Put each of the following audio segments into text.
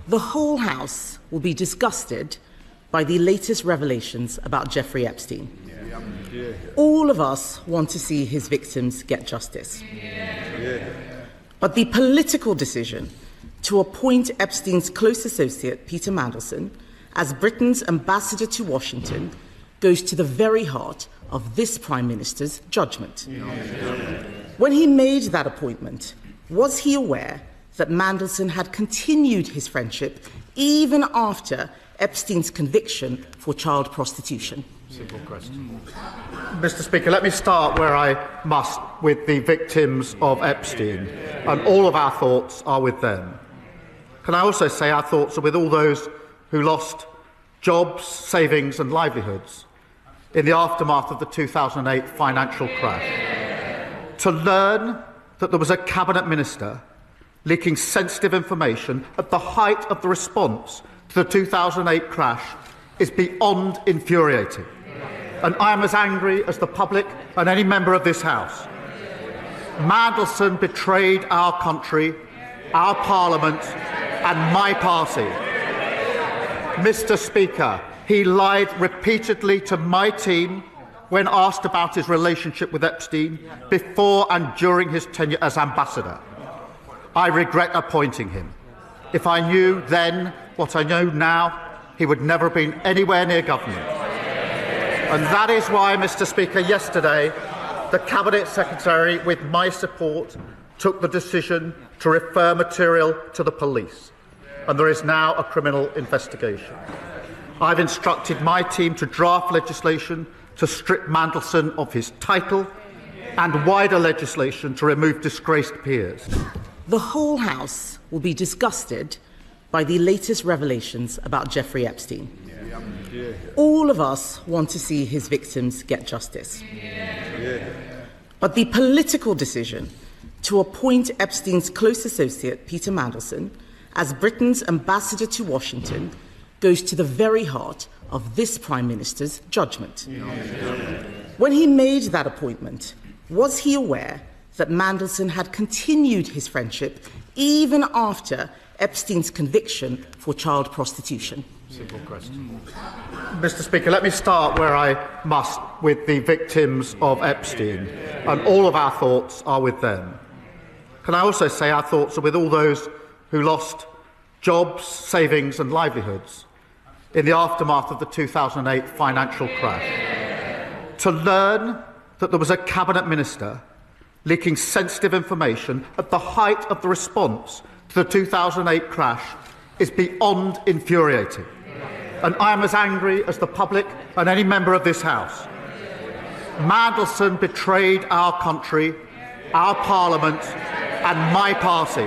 The whole House will be disgusted by the latest revelations about Jeffrey Epstein. All of us want to see his victims get justice. But the political decision to appoint Epstein's close associate, Peter Mandelson, as Britain's ambassador to Washington goes to the very heart of this Prime Minister's judgement. When he made that appointment, was he aware that Mandelson had continued his friendship even after Epstein's conviction for child prostitution? Simple question. Mr. Speaker, let me start where I must with the victims of Epstein, and all of our thoughts are with them. Can I also say our thoughts are with all those who lost jobs, savings and livelihoods in the aftermath of the 2008 financial crash. To learn that there was a cabinet minister leaking sensitive information at the height of the response to the 2008 crash is beyond infuriating. And I am as angry as the public and any member of this House. Mandelson betrayed our country, our Parliament and my party. Mr. Speaker, he lied repeatedly to my team when asked about his relationship with Epstein before and during his tenure as ambassador. I regret appointing him. If I knew then what I know now, he would never have been anywhere near government. And that is why, Mr. Speaker, yesterday the Cabinet Secretary, with my support, took the decision to refer material to the police, and there is now a criminal investigation. I've instructed my team to draft legislation to strip Mandelson of his title and wider legislation to remove disgraced peers. The whole House will be disgusted by the latest revelations about Jeffrey Epstein. All of us want to see his victims get justice. But the political decision to appoint Epstein's close associate, Peter Mandelson, as Britain's ambassador to Washington goes to the very heart of this Prime Minister's judgement. When he made that appointment, was he aware that Mandelson had continued his friendship even after Epstein's conviction for child prostitution? Simple question. Mr. Speaker, let me start where I must with the victims of Epstein, and all of our thoughts are with them. Can I also say our thoughts are with all those who lost jobs, savings and livelihoods in the aftermath of the 2008 financial crash. To learn that there was a cabinet minister leaking sensitive information at the height of the response to the 2008 crash is beyond infuriating. And I am as angry as the public and any member of this House. Mandelson betrayed our country, our Parliament and my party.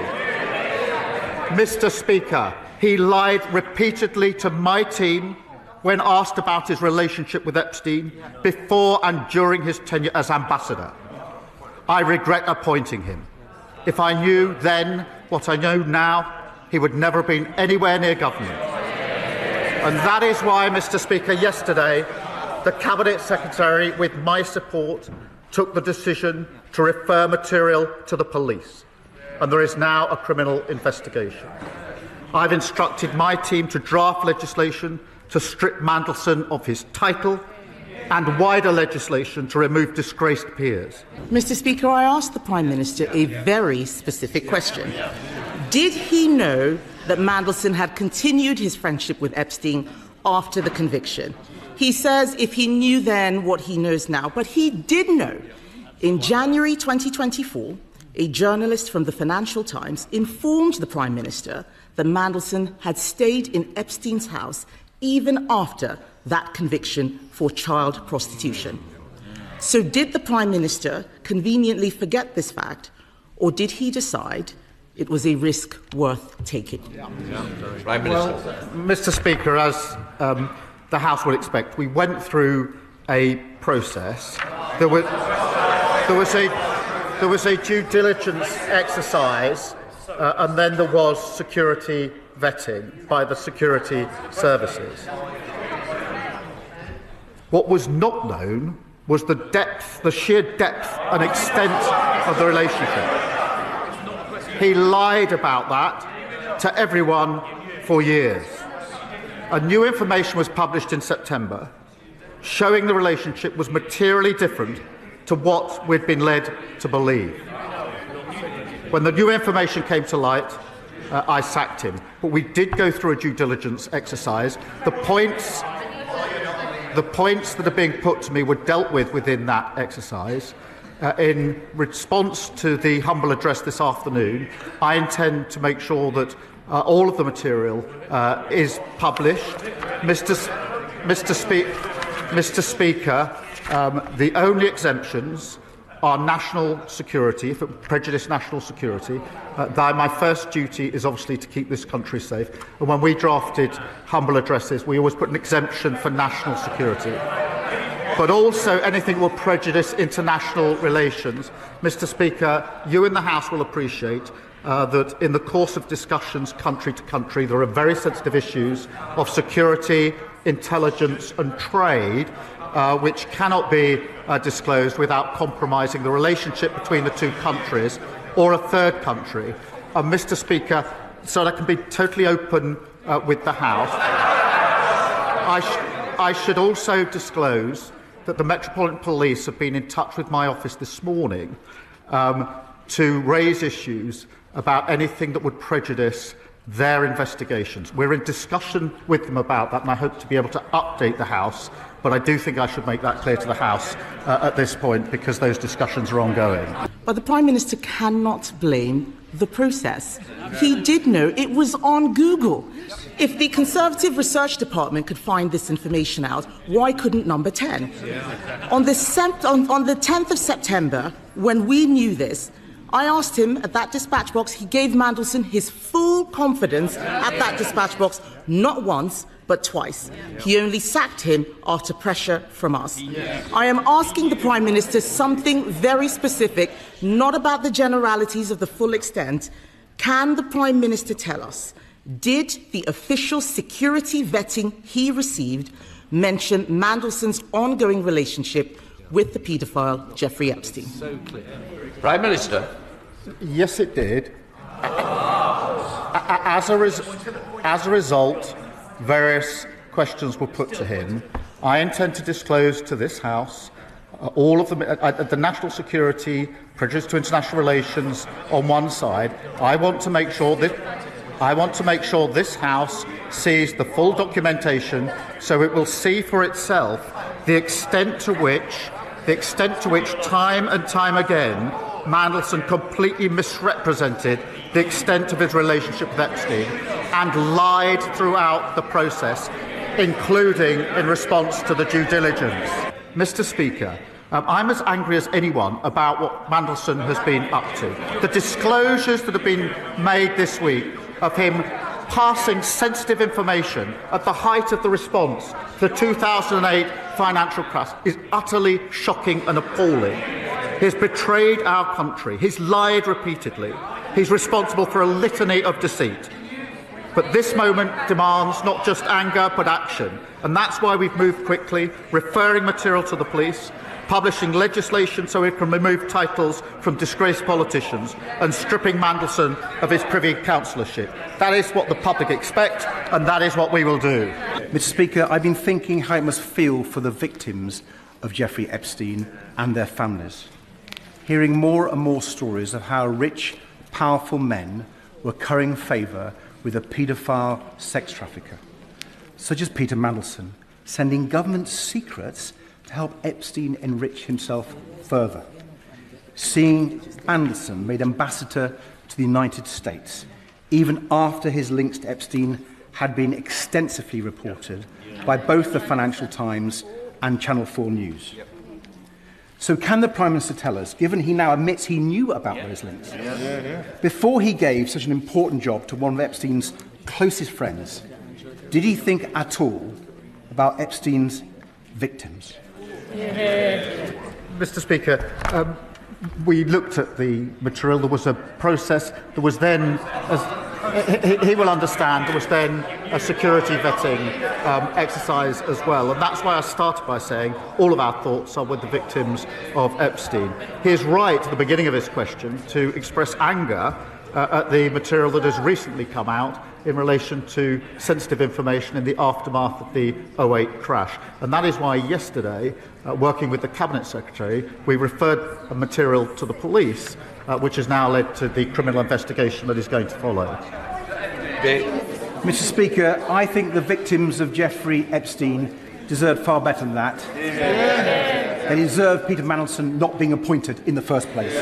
Mr. Speaker, he lied repeatedly to my team when asked about his relationship with Epstein before and during his tenure as ambassador. I regret appointing him. If I knew then what I know now, he would never have been anywhere near government. And that is why, Mr. Speaker, yesterday the Cabinet Secretary, with my support, took the decision to refer material to the police, and there is now a criminal investigation. I've instructed my team to draft legislation to strip Mandelson of his title and wider legislation to remove disgraced peers. Mr. Speaker, I asked the Prime Minister a very specific question. Did he know that Mandelson had continued his friendship with Epstein after the conviction? He says if he knew then what he knows now, but he did know. In January 2024, a journalist from the Financial Times informed the Prime Minister that Mandelson had stayed in Epstein's house even after that conviction for child prostitution. So did the Prime Minister conveniently forget this fact, or did he decide it was a risk worth taking? Prime Minister. Well, Mr. Speaker, as the House will expect, we went through a process. There was a due diligence exercise, and then there was security vetting by the security services. What was not known was the depth, the sheer depth and extent of the relationship. He lied about that to everyone for years. And new information was published in September, showing the relationship was materially different to what we'd been led to believe. When the new information came to light, I sacked him. But we did go through a due diligence exercise. The points that are being put to me were dealt with within that exercise. In response to the humble address this afternoon, I intend to make sure that all of the material is published. Mr. Speaker, the only exemptions are national security, if it prejudice national security. My first duty is obviously to keep this country safe. And when we drafted humble addresses, we always put an exemption for national security. But also anything that will prejudice international relations. Mr. Speaker, you in the House will appreciate that in the course of discussions country to country, there are very sensitive issues of security, intelligence and trade which cannot be disclosed without compromising the relationship between the two countries or a third country. Mr. Speaker, so that I can be totally open with the House, I should also disclose that the Metropolitan Police have been in touch with my office this morning to raise issues about anything that would prejudice their investigations. We're in discussion with them about that, and I hope to be able to update the House, but I do think I should make that clear to the House at this point, because those discussions are ongoing. But the Prime Minister cannot blame the process. He did know it was on Google. If the Conservative Research Department could find this information out, why couldn't Number 10? On the 10th of September, when we knew this, I asked him at that dispatch box, he gave Mandelson his full confidence at that dispatch box, not once, but twice. He only sacked him after pressure from us. I am asking the Prime Minister something very specific, not about the generalities of the full extent. Can the Prime Minister tell us, did the official security vetting he received mention Mandelson's ongoing relationship with the paedophile Jeffrey Epstein? Prime Minister. Yes, it did. As a result, various questions were put to him. I intend to disclose to this House all of the national security, prejudice to international relations on one side. I want to make sure this House sees the full documentation, so it will see for itself the extent to which time and time again Mandelson completely misrepresented the extent of his relationship with Epstein and lied throughout the process, including in response to the due diligence. Mr. Speaker, I'm as angry as anyone about what Mandelson has been up to. The disclosures that have been made this week of him passing sensitive information at the height of the response to the 2008 financial crash is utterly shocking and appalling. He's betrayed our country. He's lied repeatedly. He's responsible for a litany of deceit. But this moment demands not just anger, but action. And that's why we've moved quickly, referring material to the police, publishing legislation so we can remove titles from disgraced politicians, and stripping Mandelson of his Privy Councillorship. That is what the public expect, and that is what we will do. Mr. Speaker, I've been thinking how it must feel for the victims of Jeffrey Epstein and their families, hearing more and more stories of how rich, powerful men were currying favour with a paedophile sex trafficker, such as Peter Mandelson, sending government secrets to help Epstein enrich himself further. Seeing Mandelson made ambassador to the United States, even after his links to Epstein had been extensively reported by both the Financial Times and Channel 4 News. So can the Prime Minister tell us, given he now admits he knew about those links, before he gave such an important job to one of Epstein's closest friends, did he think at all about Epstein's victims? Mr. Speaker, we looked at the material. There was a process. There was then, as he will understand, there was then a security vetting exercise as well. And that's why I started by saying all of our thoughts are with the victims of Epstein. He is right at the beginning of his question to express anger at the material that has recently come out in relation to sensitive information in the aftermath of the 2008 crash. And that is why yesterday, working with the Cabinet Secretary, we referred a material to the police, which has now led to the criminal investigation that is going to follow. Mr. Speaker, I think the victims of Jeffrey Epstein deserve far better than that. They deserve Peter Mandelson not being appointed in the first place.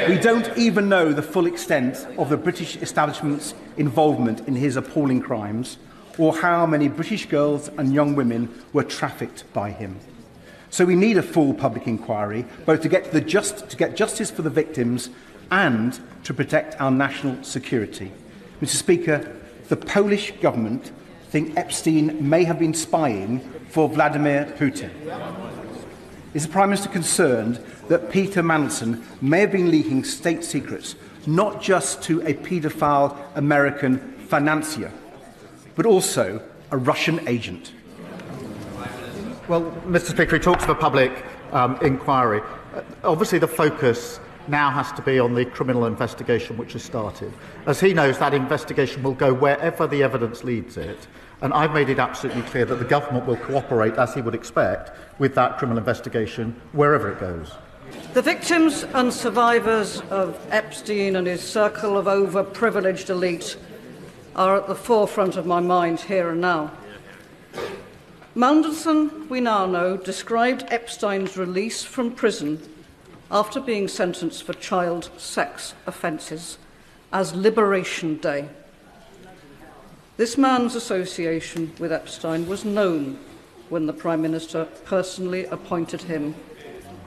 We don't even know the full extent of the British establishment's involvement in his appalling crimes, or how many British girls and young women were trafficked by him. So we need a full public inquiry, both to get justice for the victims and to protect our national security. Mr. Speaker, the Polish government think Epstein may have been spying for Vladimir Putin. Is the Prime Minister concerned that Peter Mandelson may have been leaking state secrets, not just to a paedophile American financier, but also a Russian agent? Well, Mr. Speaker, he talks of a public inquiry. Obviously, the focus now has to be on the criminal investigation which has started. As he knows, that investigation will go wherever the evidence leads it. And I've made it absolutely clear that the government will cooperate, as he would expect, with that criminal investigation wherever it goes. The victims and survivors of Epstein and his circle of overprivileged elite are at the forefront of my mind here and now. Mandelson, we now know, described Epstein's release from prison after being sentenced for child sex offences as Liberation Day. This man's association with Epstein was known when the Prime Minister personally appointed him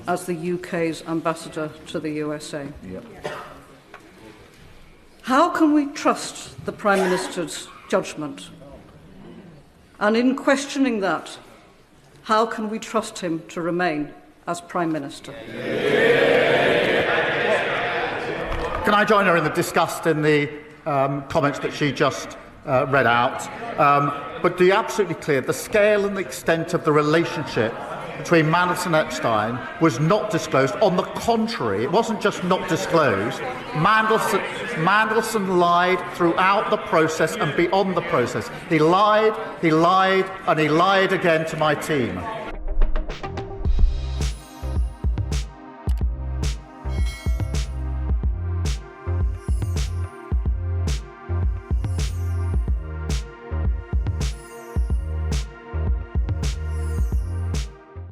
as the UK's ambassador to the USA. Yep. How can we trust the Prime Minister's judgment? And in questioning that, how can we trust him to remain as Prime Minister? Can I join her in the disgust in the comments that she just read out? But to be absolutely clear, the scale and the extent of the relationship between Mandelson and Epstein was not disclosed. On the contrary, it wasn't just not disclosed. Mandelson lied throughout the process and beyond the process. He lied, and he lied again to my team.